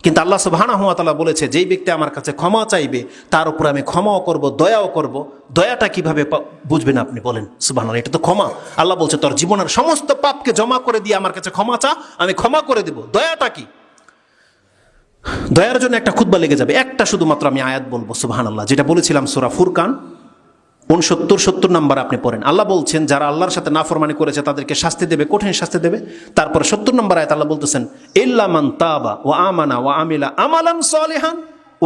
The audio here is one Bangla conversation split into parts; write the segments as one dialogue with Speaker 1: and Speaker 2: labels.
Speaker 1: কিন্তু আল্লাহ সুবহানাহু ওয়া তাআলা বলেছে যেই ব্যক্তি আমার কাছে ক্ষমা চাইবে তার উপর আমি ক্ষমাও করব, দয়াও করব। দয়াটা কিভাবে বুঝবেন আপনি বলেন? সুবহানাল্লাহ, এটা তো ক্ষমা। আল্লাহ বলছে তোর জীবনের সমস্ত পাপকে জমা করে দিয়ে আমার কাছে ক্ষমা চা, আমি ক্ষমা করে দেব। দয়াটা কি? দয়ার জন্য একটা খুতবা লেগে যাবে। একটা শুধুমাত্র আমি আয়াত বলবো, সুবহানাল্লাহ, যেটা বলেছিলাম সূরা ফুরকান 69-70 নম্বর আপনি পড়েন। আল্লাহ বলছেন যারা আল্লাহর সাথে নাফরমানি করেছে তাদেরকে শাস্তি দেবে, কঠিন শাস্তি দেবে। তারপর 70 নম্বর আয়াত আল্লাহ বলতেছেন ইল্লা মান তাবা ওয়া আমানা ওয়া আমিলা আমালান সালিহান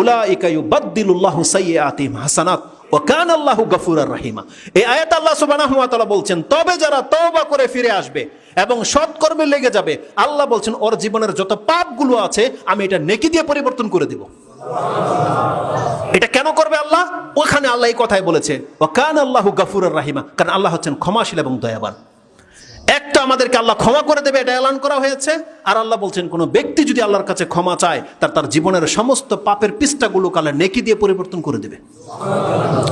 Speaker 1: উলাইকা ইউবাদদিলুল্লাহু সাইয়্যাতিহিম হাসানাত ওয়া কানা আল্লাহু গফুরার রহিমা। এই আয়াত আল্লাহ সুবহানাহু ওয়া তাআলা বলছেন তবে যারা তওবা করে ফিরে আসবে এবং সৎকর্মে লেগে যাবে, আল্লাহ বলছেন ওর জীবনের যত পাপগুলো আছে আমি এটা নেকি দিয়ে পরিবর্তন করে দেব। এটা কেন করবে আল্লাহ? ওখানে আল্লাহ এই কথাই বলেছে ওয়া কানা আল্লাহু গফুরার রহিমা, কারণ আল্লাহ হচ্ছেন ক্ষমাশীল এবং দয়াবান। একটা আমাদেরকে আল্লাহ ক্ষমা করে দেবে এটা এলান করা হয়েছে, আর আল্লাহ বলছেন কোনো ব্যক্তি যদি আল্লাহর কাছে ক্ষমা চায় তার জীবনের সমস্ত পাপের পৃষ্ঠাগুলো আল্লাহ নেকি দিয়ে পরিবর্তন করে দেবে।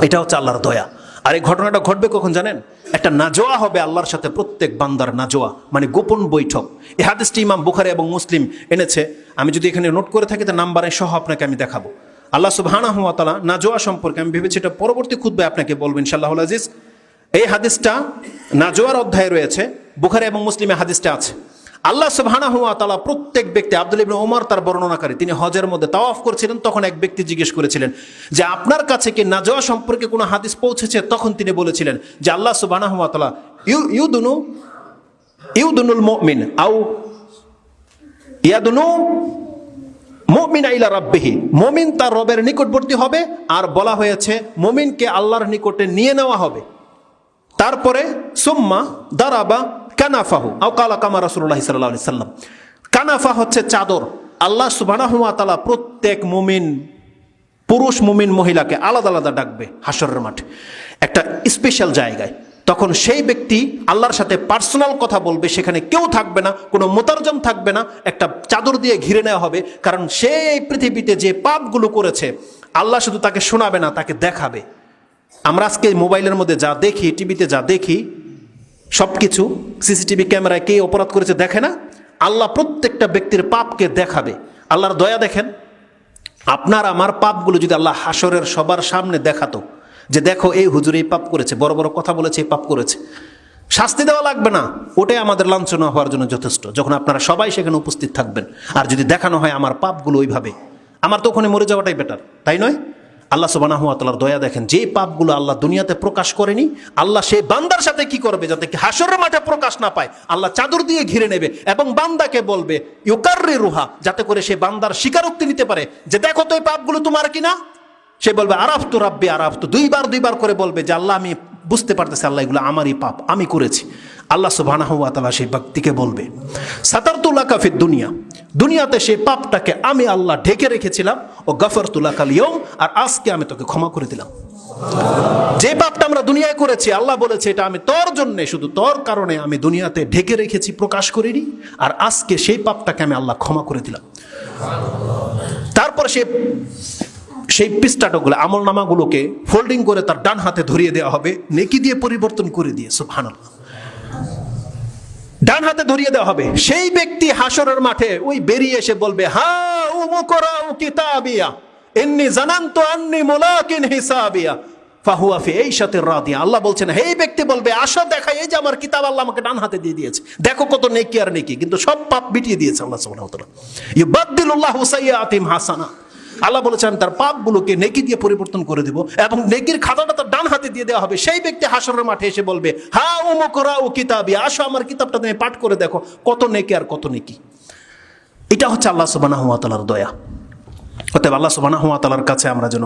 Speaker 1: এটা হচ্ছে আল্লাহর দয়া। আর এই ঘটনাটা ঘটবে কখন জানেন? একটা নাজোয়া হবে আল্লাহর সাথে, প্রত্যেক বান্দার নাজোয়া, মানে গোপন বৈঠক। এই হাদিসটি ইমাম বুখারী এবং মুসলিম এনেছে। আমি যদি এখানে নোট করে থাকি তো নাম্বারে সহ আপনাকে আমি দেখাবো। আল্লাহ সুবহানাহু ওয়া তাআলা নাজোয়া সম্পর্কে আমি ভেবেছি এটা পরবর্তী খুতবায় আপনাকে বলবো ইনশাআল্লাহুল আজিজ। এই হাদিসটা নাজোয়ার অধ্যায়ে রয়েছে, বুখারী এবং মুসলিমে হাদিসটা আছে। আল্লাহ সুবহানাহু ওয়া তাআলা প্রত্যেক ব্যক্তি, আব্দুল্লাহ ইবনে ওমর তার বর্ণনাকারী, তিনি হজের মধ্যে তাওয়াফ করছিলেন, তখন এক ব্যক্তি জিজ্ঞেস করেছিলেন যে আপনার কাছে কি নাজোয়া সম্পর্কে কোনো হাদিস পৌঁছেছে? তখন তিনি বলেছিলেন যে আল্লাহ সুবহানাহু ওয়া তাআলা ইউদুনুল মুমিন আও ইয়াদুনু মুমিন ইলা রাব্বিহি, মুমিন তার রবের নিকটবর্তী হবে, আর বলা হয়েছে মুমিনকে আল্লাহর নিকটে নিয়ে নেওয়া হবে। তারপরে সুম্মা দারাবা কানাফাহু আও কালা কামা রাসূলুল্লাহ সাল্লাল্লাহু আলাইহি সাল্লাম। কানাফা হচ্ছে চাদর। আল্লাহ সুবহানাহু ওয়া তাআলা প্রত্যেক মুমিন, পুরুষ মুমিন মহিলাকে আলাদা আলাদা ডাকবে হাশরের মাঠে একটা স্পেশাল জায়গায়। তখন সেই ব্যক্তি আল্লাহর সাথে পার্সোনাল কথা বলবে, সেখানে কেউ থাকবে না, কোনো মুতারজম থাকবে না, একটা চাদর দিয়ে ঘিরে নেওয়া হবে। কারণ সেই পৃথিবীতে যে পাপগুলো করেছে আল্লাহ শুধু তাকে শোনাবে না, তাকে দেখাবে। আমরা আজকে মোবাইলের মধ্যে যা দেখি, টিভিতে যা দেখি, সব কিছু সিসিটিভি ক্যামেরায় কে অপরাধ করেছে দেখে না? আল্লাহ প্রত্যেকটা ব্যক্তির পাপকে দেখাবে। আল্লাহর দয়া দেখেন, আপনার আমার পাপগুলো যদি আল্লাহ হাসরের সবার সামনে দেখাতো যে দেখো এই হুজুর এই পাপ করেছে, বড় বড় কথা বলেছে, এই পাপ করেছে, শাস্তি দেওয়া লাগবে না, ওটাই আমাদের লাঞ্ছনা হওয়ার জন্য যথেষ্ট, যখন আপনারা সবাই সেখানে উপস্থিত থাকবেন। আর যদি দেখানো হয় আমার পাপগুলো ওইভাবে, আমার তো ওখানে মরে যাওয়াটাই বেটার, তাই নয়? আল্লাহ সুবহানাহু ওয়া তাআলার দয়া দেখেন, যে পাপগুলো আল্লাহ দুনিয়াতে প্রকাশ করেনি, আল্লাহ সেই বান্দার সাথে কি করবে যাতে কি হাসরের মাঠে প্রকাশ না পায়, আল্লাহ চাদর দিয়ে ঘিরে নেবে এবং বান্দাকে বলবে ইউকাররিরুহা, যাতে করে সে বান্দার স্বীকারোক্তি নিতে পারে যে দেখো তো এই পাপগুলো তোমার কিনা। সে বলবে আরাফতু রাব্বি আরাফতু, দুইবার করে বলবে যে আল্লাহ আমি বুঝতে পারতেছি আল্লাহ এগুলো আমারই পাপ, আমি করেছি। আল্লাহ সুবহানাহু ওয়া তাআলা সেই ব্যক্তিকে বলবে সাতারতু লাকা ফিদ দুনিয়া, দুনিয়াতে সেই পাপটাকে আমি আল্লাহ ঢেকে রেখেছিলাম, ও গাফারতু লাকাল ইয়াউম, আর আজকে আমি তোকে ক্ষমা করে দিলাম। যে পাপটা আমরা দুনিয়ায় করেছি আল্লাহ বলেছে এটা আমি তোর জন্য, শুধু তোর কারণে আমি দুনিয়াতে ঢেকে রেখেছি, প্রকাশ করিনি, আর আজকে সেই পাপটাকে আমি আল্লাহ ক্ষমা করে দিলাম। তারপর সেই পৃষ্ঠাগুলো, আমল নামাগুলোকে ফোল্ডিং করে তার ডান হাতে ধরিয়ে দেওয়া হবে, নেকি দিয়ে পরিবর্তন করে দিয়ে, সুবহানাল্লাহ, ডান হাতে ধরিয়ে দেওয়া হবে। সেই ব্যক্তি হাসরের মাঠে ওই বেরিয়ে এসে বলবে হা উমুকরাউ কিতাবিয়া ইন্নী জানানতু আন্নী মুলাকিন হিসাবিয়া ফাহুয়া ফি আইশাতির রাদিয়া। আল্লাহ বলছেন এই ব্যক্তি বলবে আসো দেখাই, এই যে আমার কিতাব আল্লাহ আমাকে ডান হাতে দিয়ে দিয়েছে, দেখো কত নেকি আর নেকি, কিন্তু সব পাপ মিটিয়ে দিয়েছে আল্লাহ সুবহানাহু ওয়া তাআলা। ইউবাদদিলুল্লাহু সাইয়্যাতিহিম হাসানাত, আল্লাহ বলেছেন তার পাপগুলোকে নেকি দিয়ে পরিবর্তন করে দেব এবং নেকির খাতাটা তার ডান হাতে দিয়ে দেওয়া হবে। সেই ব্যক্তি হাসরের মাঠে এসে বলবে হা উমুকরাউ কিতাবি, আসো আমার কিতাবটা তুমি পাঠ করে দেখো কত নেকি আর কত নেকি। এটা হচ্ছে আল্লাহ সুবহানাহু ওয়া তাআলার দয়া। অতএব আল্লাহ সুবহানাহু ওয়া তাআলার কাছে আমরা যেন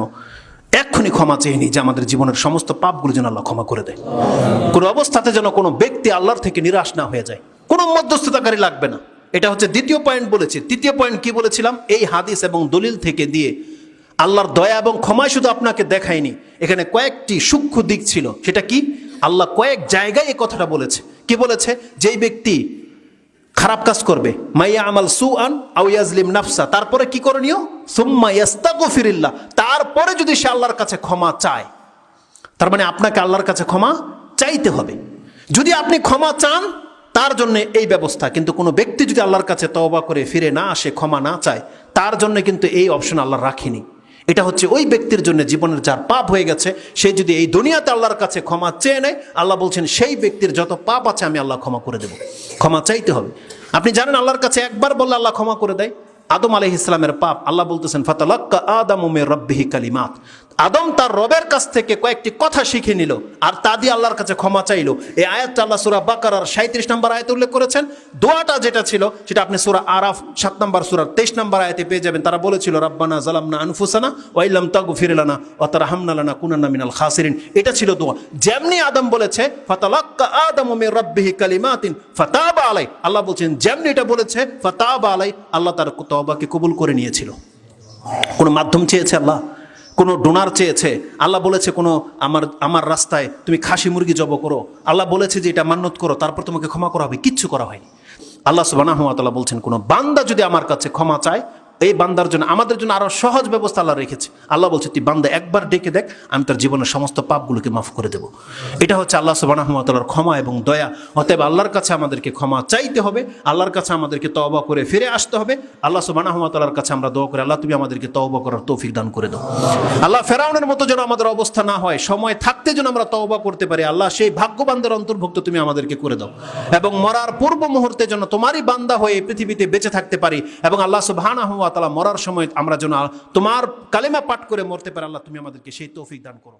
Speaker 1: এক্ষুনি ক্ষমা চেয়ে নিই যে আমাদের জীবনের সমস্ত পাপগুলো যেন আল্লাহ ক্ষমা করে দেয়। কোনো অবস্থাতে যেন কোনো ব্যক্তি আল্লাহর থেকে নিরাশ না হয়ে যায়, কোনো মধ্যস্থতাকারী লাগবে না। এটা হচ্ছে দ্বিতীয় পয়েন্ট বলেছি। তৃতীয় পয়েন্ট কি বলেছিলাম? এই হাদিস এবং দলিল থেকে দিয়ে আল্লাহর দয়া এবং ক্ষমায় শুধু আপনাকে দেখায়নি, এখানে কয়েকটি সূক্ষ্ম দিক ছিল। সেটা কি? আল্লাহ কয়েক জায়গায় এই কথাটা বলেছে। কি বলেছে? যেই ব্যক্তি খারাপ কাজ করবে, মাইয়া আমাল সুআন আও ইয়াজলিম নাফসা, তারপরে কি করণীয়? সুম্মা ইস্তাগফিরিল্লাহ, তারপরে যদি সে আল্লাহর কাছে ক্ষমা চায়, তার মানে আপনাকে আল্লাহর কাছে ক্ষমা চাইতে হবে। যদি আপনি ক্ষমা চান তার জন্য এই ব্যবস্থা, কিন্তু কোনো ব্যক্তি যদি আল্লাহর কাছে তওবা করে ফিরে না আসে, ক্ষমা না চায়, তার জন্য কিন্তু এই অপশন আল্লাহ রাখিনি। এটা হচ্ছে ওই ব্যক্তির জন্য জীবনের যার পাপ হয়ে গেছে, সে যদি এই দুনিয়াতে আল্লাহর কাছে ক্ষমা চেয়ে নেয়, আল্লাহ বলছেন সেই ব্যক্তির যত পাপ আছে আমি আল্লাহ ক্ষমা করে দেব। ক্ষমা চাইতে হবে। আপনি জানেন আল্লাহর কাছে একবার বললে আল্লাহ ক্ষমা করে দেয়। আদম আলাইহিস সালামের পাপ, আল্লাহ বলতেছেন ফাতালাক্কা আদামু মির রাব্বিহি কালিমাত। আদম তার রবের কাছ থেকে কয়েকটি কথা শিখে নিল আর তা দিয়ে আল্লাহর কাছে ক্ষমা চাইলো। এই আয়াতটা আল্লাহ সূরা বাকারার 37 নম্বর আয়াতে উল্লেখ করেছেন। দোয়াটা যেটা ছিল সেটা আপনি সূরা আরাফ 7 নম্বর সূরার 23 নম্বর আয়াতে পেয়ে যাবেন। তারা বলেছিল রাব্বানা যালামনা আনফুসানা ওয়া ইল্লাম তাগফির লানা ওয়া তারহামনা লানাকুনান্না মিনাল খাসিরিন। এটা ছিল দোয়া। যেমনি আদম বলেছে ফাতালাক্কা আদামু মির রাব্বিহি কালিমাতিন ফাতাবা আলাই, আল্লাহ বলছেন যেমনি এটা বলেছে ফাতাবা আলাই, আল্লাহ তার তওবাকে কবুল করে নিয়েছিল। কোনো মাধ্যম চেয়েছে আল্লাহ, কোনো ডোনার চেয়েছে আল্লাহ, বলেছে কোনো আমার রাস্তায় তুমি খাসি মুরগি জব করো, আল্লাহ বলেছে যে এটা মান্নত করো, তারপর তোমাকে ক্ষমা করা হবে, কিচ্ছু করা হয়নি। আল্লাহ সুবহানাহু ওয়া তাআলা বলছেন কোনো বান্দা যদি আমার কাছে ক্ষমা চায়, এই বান্দার জন্য আমাদের জন্য আরো সহজ ব্যবস্থা আল্লাহ রেখেছে। আল্লাহ বলছে তুই বান্দা একবার ডেকে দেখ, আমি তার জীবনের সমস্ত পাপগুলোকে মাফ করে দেব। এটা হচ্ছে আল্লাহ সুবহানাহু ওয়া তাআলার ক্ষমা এবং দয়া। অতএব আল্লাহর কাছে আমাদেরকে ক্ষমা চাইতে হবে, আল্লাহর কাছে আমাদেরকে তওবা করে ফিরে আসতে হবে। আল্লাহ সুবহানাহু ওয়া তাআলার কাছে আমরা দোয়া করি, আল্লাহ তুমি আমাদেরকে তওবা করার তৌফিক দান করে দাও। আল্লাহ ফেরাউনের মতো যেন আমাদের অবস্থা না হয়, সময় থাকতে যেন আমরা তওবা করতে পারি। আল্লাহ সেই ভাগ্যবানদের অন্তর্ভুক্ত তুমি আমাদেরকে করে দাও এবং মরার পূর্ব মুহূর্তে যেন তোমারই বান্দা হয়ে পৃথিবীতে বেঁচে থাকতে পারি এবং আল্লাহ সুবহানাহু ওয়া তাআলা মরার সময় আমরা যেন তোমার কালেমা পাঠ করে মরতে পারি। আল্লাহ তুমি আমাদেরকে সেই তৌফিক দান করো।